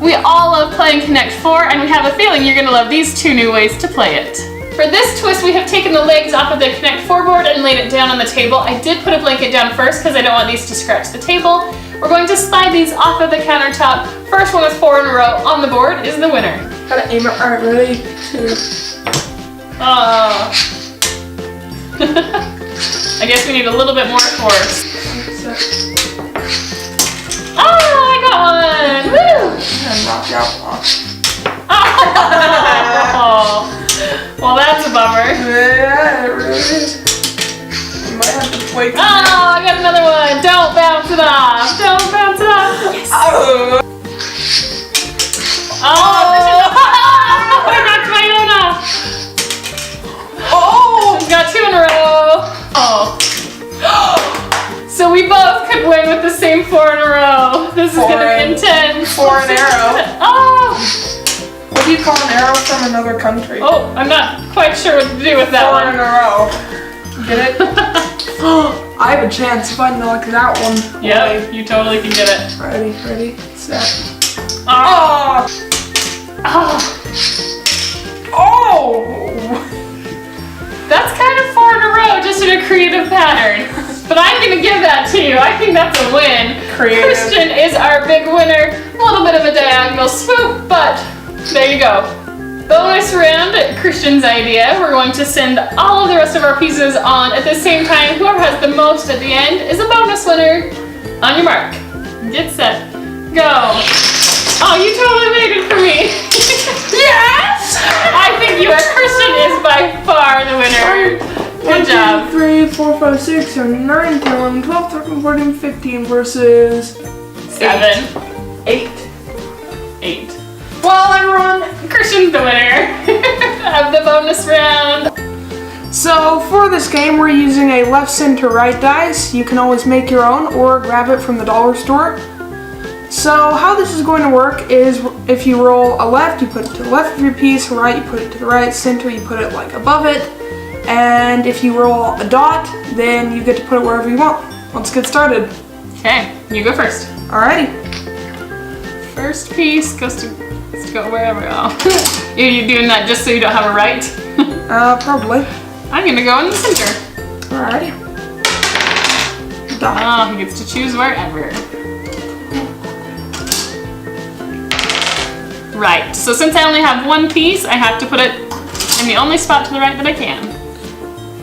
We all love playing Connect 4, and we have a feeling you're going to love these 2 new ways to play it. For this twist, we have taken the legs off of the Connect 4 board and laid it down on the table. I did put a blanket down first because I don't want these to scratch the table. We're going to slide these off of the countertop. First one with 4 in a row on the board is the winner. Gotta aim it right, ready? Oh. I guess we need a little bit more force. Oh, I got one! Woo! And knock you out. Oh. Well, that's a bummer. Yeah, it really is. You might have to wait. Oh, I got another one. Don't bounce it off. Don't bounce it off. Yes. Oh. I knocked my own off. Oh. She's got 2 in a row. Oh. So we both could win with the same 4 in a row. This is going to be intense. 4 an arrow. Oh. What do you call an arrow from another country? Oh, I'm not quite sure what to do with that 4 one. in a row. Get it? I have a chance if I knock that one. Yep, you totally can get it. Ready, set. Oh. Oh. Oh! That's kind of 4 in a row, just in a creative pattern. But I'm gonna give that to you. I think that's a win. Creative. Christian is our big winner. A little bit of a diagonal swoop, but there you go. Bonus round, Christian's idea. We're going to send all of the rest of our pieces on at the same time. Whoever has the most at the end is a bonus winner. On your mark, get set, go. Oh, you totally made it for me. Yes! I think you are. Christian is by far the winner. Good job. 1, 2, 3, 4, 5, 6, 7, 9, 10, 11, 12, 13, 14, 15 versus 7. 8. 8. Well, everyone, Christian's the winner of the bonus round. so for this game, we're using a left, center, right dice. You can always make your own or grab it from the dollar store. So how this is going to work is if you roll a left, you put it to the left of your piece, right, you put it to the right, center, you put it like above it. And if you roll a dot, then you get to put it wherever you want. Let's get started. Okay, you go first. Alrighty. First piece goes to go wherever. Oh. You're doing that just so you don't have a right? Probably. I'm gonna go in the center. Alrighty. Dot. Oh, he gets to choose wherever. Right, so since I only have 1 piece, I have to put it in the only spot to the right that I can.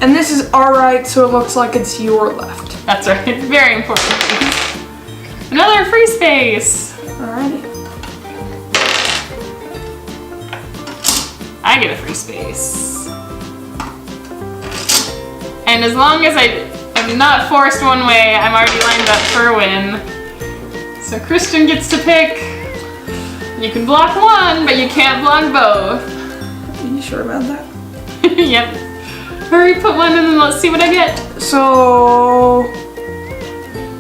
And this is our right, so it looks like it's your left. That's right, it's very important. Another free space. Alrighty. I get a free space. And as long as I am not forced one way, I'm already lined up for a win. So Christian gets to pick. You can block 1, but you can't block both. Are you sure about that? Yep. Hurry, put 1 and then let's see what I get. So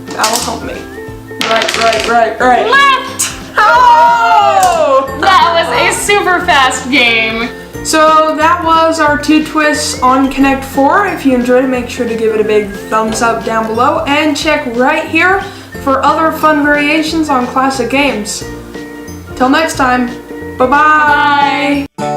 that'll help me. Right. Left! Oh! That was a super fast game. So that was our 2 twists on Connect 4. If you enjoyed it, make sure to give it a big thumbs up down below and check right here for other fun variations on classic games. Till next time, bye-bye. Bye.